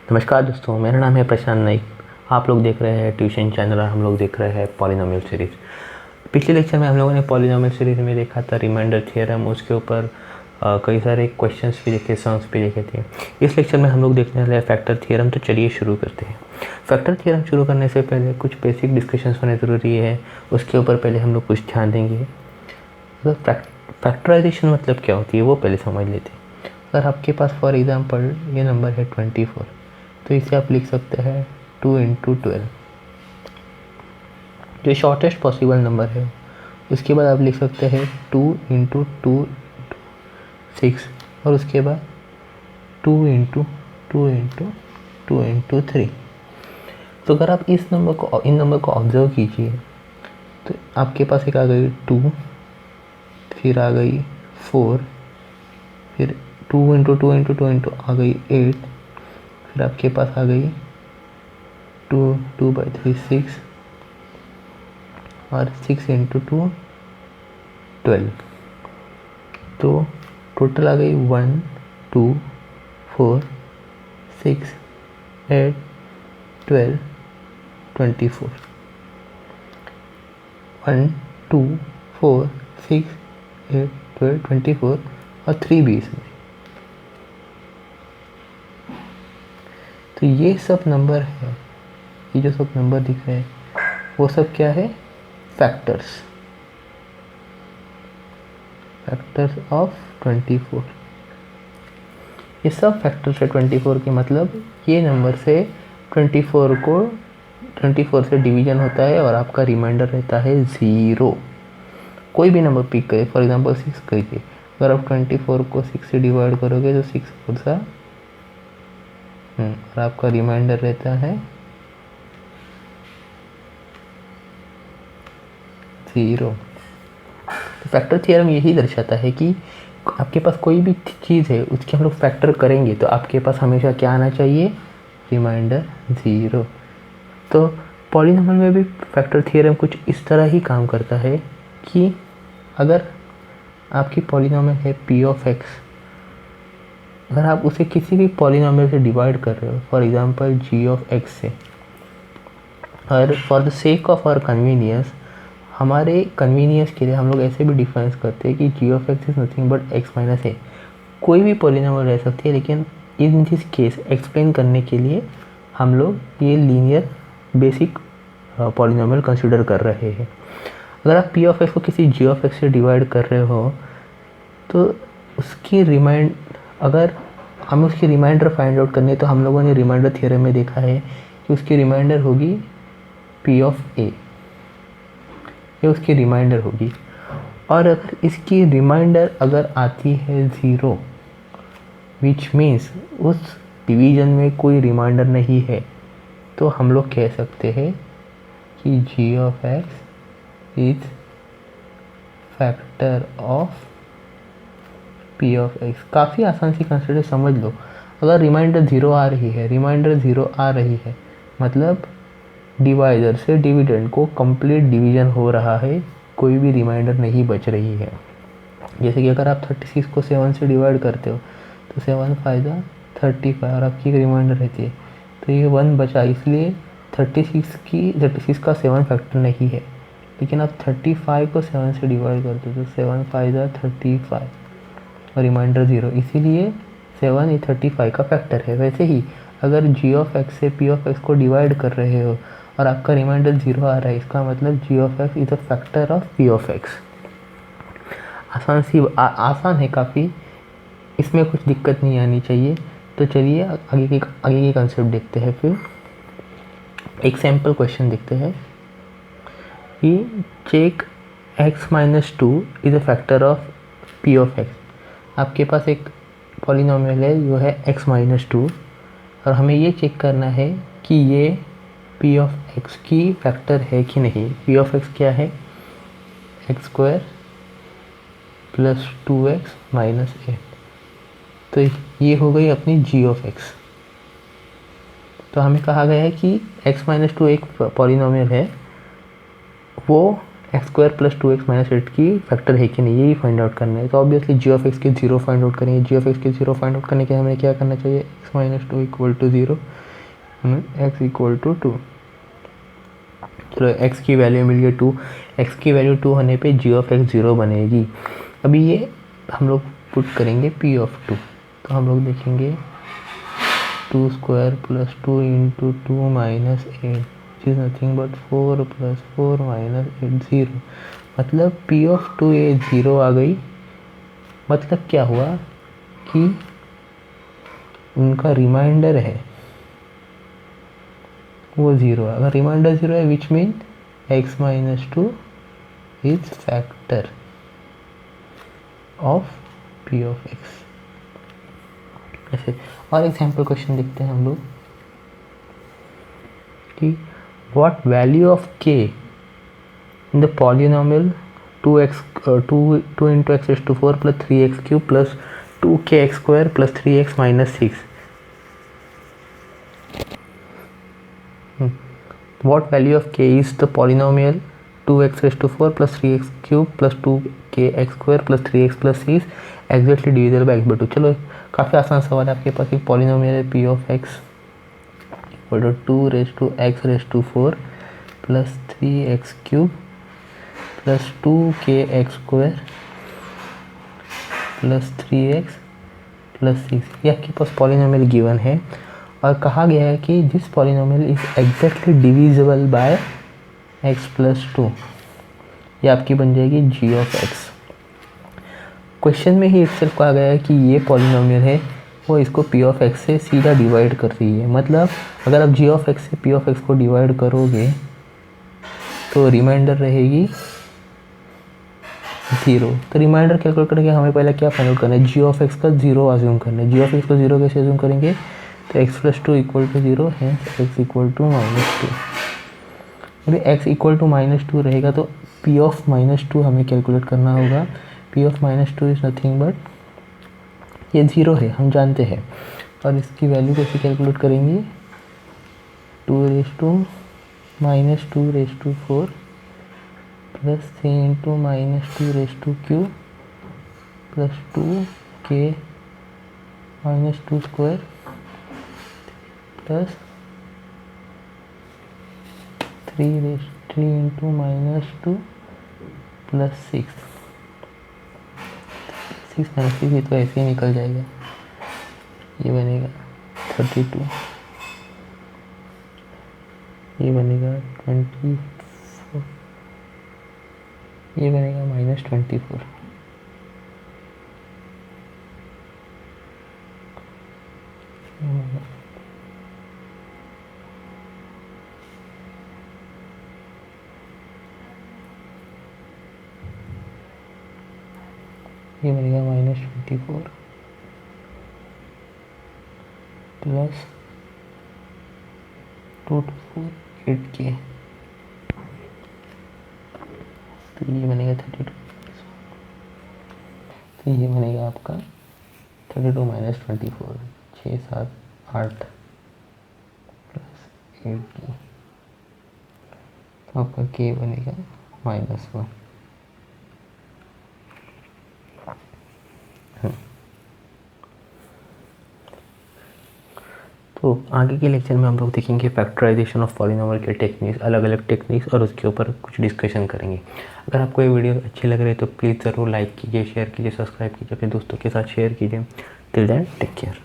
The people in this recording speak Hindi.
नमस्कार दोस्तों, मेरा नाम है प्रशांत नाइक। आप लोग देख रहे हैं ट्यूशन चैनल और हम लोग देख रहे हैं पॉलिनोमियल सीरीज़। पिछले लेक्चर में हम लोगों ने पॉलिनोमियल सीरीज़ में देखा था रिमाइंडर थ्योरम, उसके ऊपर कई सारे क्वेश्चंस भी देखे, सम्स भी देखे थे। इस लेक्चर में हम लोग देखने वाले हैं फैक्टर थ्योरम। तो चलिए शुरू करते हैं। फैक्टर थ्योरम शुरू करने से पहले कुछ बेसिक डिस्कशंस होने ज़रूरी है, उसके ऊपर पहले हम लोग कुछ ध्यान देंगे। फैक्टराइजेशन मतलब क्या होती है वो पहले समझ लेते हैं। अगर आपके पास फॉर एग्जांपल ये नंबर है 24, तो इसे आप लिख सकते हैं 2 × 12, जो शॉर्टेस्ट पॉसिबल नंबर है। उसके बाद आप लिख सकते हैं 2 × 2 × 6, और उसके बाद 2 × 2 × 2 × 3। तो अगर आप इन नंबर को ऑब्जर्व कीजिए तो आपके पास एक आ गई 2, फिर आ गई 4, फिर 2 × 2 × 2 आ गई 8, फिर आपके पास आ गई 2/3 6, और 6 × 2 12। तो टोटल आ गई 1 2 4 6 8 12 24। 1 2 4 6 8 12 24 और 3 भी इसमें। तो ये सब नंबर है, ये जो सब नंबर दिख रहे हैं वो सब क्या है? Factors of 24। ये सब फैक्टर्स है 24 के, मतलब ये नंबर से 24 से डिवीजन होता है और आपका रिमाइंडर रहता है 0। कोई भी नंबर पिक करें, फॉर एग्जांपल 6 करिए। अगर आप 24 को 6 से डिवाइड करोगे तो 6 4 और आपका रिमाइंडर रहता है 0। तो फैक्टर थ्योरम यही दर्शाता है कि आपके पास कोई भी चीज़ है उसके हम लोग फैक्टर करेंगे तो आपके पास हमेशा क्या आना चाहिए? रिमाइंडर 0। तो पॉलिनोमियल में भी फैक्टर थ्योरम कुछ इस तरह ही काम करता है कि अगर आपकी पॉलिनोमियल है p(x), अगर आप उसे किसी भी पॉलिनोमियल से डिवाइड कर रहे हो, फॉर एग्जांपल g(x) से, और for the sake of our convenience, हमारे कन्वीनियंस के लिए हम लोग ऐसे भी डिफाइन करते हैं कि g(x) is nothing but x - a। कोई भी पॉलिनोमियल रह सकती है, लेकिन इन दिस केस एक्सप्लेन करने के लिए हम लोग ये लीनियर बेसिक पॉलिनोमियल कंसिडर कर रहे हैं। अगर आप p(x) को किसी g(x) से डिवाइड कर रहे हो तो अगर हमें उसकी रिमाइंडर फाइंड आउट करनी है तो हम लोगों ने रिमाइंडर थ्योरम में देखा है कि उसकी रिमाइंडर होगी p(a), ये उसकी रिमाइंडर होगी। और अगर इसकी रिमाइंडर अगर आती है 0, विच मीन्स उस डिवीजन में कोई रिमाइंडर नहीं है, तो हम लोग कह सकते हैं कि g(x) is factor of p(x). काफ़ी आसान सी कंसिडर समझ लो। अगर रिमाइंडर 0 आ रही है मतलब डिवाइजर से डिविडेंड को कंप्लीट डिवीजन हो रहा है, कोई भी रिमाइंडर नहीं बच रही है। जैसे कि अगर आप 36 को 7 से डिवाइड करते हो तो 7 × 35 और आपकी एक रिमाइंडर रहती है, तो ये 1 बचा, इसलिए 36 का 7 फैक्टर नहीं है। लेकिन आप 35 को 7 से डिवाइड करते हो तो 7 × 35 और रिमाइंडर 0, इसीलिए 7 ये 35 का फैक्टर है। वैसे ही अगर g(x) से p(x) को डिवाइड कर रहे हो और आपका रिमाइंडर 0 आ रहा है, इसका मतलब g(x) is a factor of p(x). आसान है काफ़ी, इसमें कुछ दिक्कत नहीं आनी चाहिए। तो चलिए आगे के कंसेप्ट देखते हैं। फिर एक सैम्पल क्वेश्चन देखते हैं कि check x - 2 is a factor of p(x). आपके पास एक पॉलिनोमियल है जो है x - 2 और हमें ये चेक करना है कि ये p(x) की फैक्टर है कि नहीं। p(x) क्या है? x² + 2x - 8। तो ये हो गई अपनी g(x). तो हमें कहा गया है कि x - 2 एक पॉलिनोमियल है, वो x square plus 2x minus 8 की फैक्टर है कि नहीं, यही फाइंड आउट करना है। तो ऑब्वियसली जी ऑफ एक्स के 0 फाइंड आउट करेंगे। जी ऑफ एक्स के 0 फाइंड आउट करने के हमें क्या करना चाहिए, x minus 2 equal to 0, x equal to 2। चलो x की वैल्यू मिल गई 2, x की वैल्यू 2 होने पे जी ऑफ एक्स 0 बनेगी। अभी ये हम लोग पुट करेंगे p ऑफ 2, तो हम लोग देखेंगे 2 square plus 2 into 2 minus 8 is nothing but 4 plus 4 minus 8 0। मतलब p ऑफ 2 ये 0 आ गई। मतलब क्या हुआ कि उनका रिमाइंडर है वो 0 है। अगर रिमाइंडर 0 है which mean x minus 2 is factor of p of x। ऐसे और एग्जाम्पल क्वेश्चन देखते हैं हम लोग कि what value of k in the polynomial 2 into x raised to 4 plus 3x cube plus 2kx square plus 3x minus 6, what value of k is the polynomial 2x raised to 4 plus 3x cube plus 2kx square plus 3x plus 6 exactly divisible by x by 2। चलो काफ़ी आसान सवाल है। आपके पास एक पॉलिनोमियल है p of x equal to 2 raise to x raise to 4 plus 3x cube plus 2kx square plus 3x plus 6, ये आपके पास पॉलिनोमियल गिवन है और कहा गया है कि this polynomial is exactly divisible by x plus 2। ये आपकी बन जाएगी g ऑफ x। क्वेश्चन में ही इटसेल्फ कहा गया है कि ये पॉलिनोमियल है वो इसको p ऑफ x से सीधा डिवाइड कर रही है। मतलब अगर आप g ऑफ x से p ऑफ x को डिवाइड करोगे तो रिमाइंडर रहेगी 0। तो रिमाइंडर कैलकुलेट करके हमें पहले क्या फाइंड आउट करना है, g ऑफ x का 0 अज्यूम करना है। g ऑफ x को 0 कैसे अज्यूम करेंगे, तो x प्लस 2 इक्वल टू 0 है, x इक्वल टू माइनस 2। अभी x इक्वल टू माइनस 2 रहेगा तो p ऑफ माइनस 2 हमें कैलकुलेट करना होगा। p of minus 2 is nothing but ये 0 है, हम जानते हैं। और इसकी वैल्यू कैसे कैलकुलेट करेंगे, 2 raise to minus 2 raise to 4 plus 3 into minus 2 raise to cube plus 2k minus 2 square plus 3 into minus 2 plus 6 minus 6 ये तो ऐसे ही निकल जाएगा, ये बनेगा 32, ये बनेगा 24, ये बनेगा माइनस 24। ये बनेगा माइनस 24 प्लस 2 to 4 8k, तो ये बनेगा 32। तो ये बनेगा आपका 32 माइनस 24, 6 7 8 प्लस 8k, तो आपका k बनेगा -1। तो आगे के लेक्चर में हम लोग देखेंगे फैक्टराइजेशन ऑफ पॉलिनोमियल के टेक्निक्स, अलग अलग टेक्निक्स, और उसके ऊपर कुछ डिस्कशन करेंगे। अगर आपको ये वीडियो अच्छी लग रही है तो प्लीज़ ज़रूर लाइक कीजिए, शेयर कीजिए, सब्सक्राइब कीजिए, अपने दोस्तों के साथ शेयर कीजिए। Till then take care.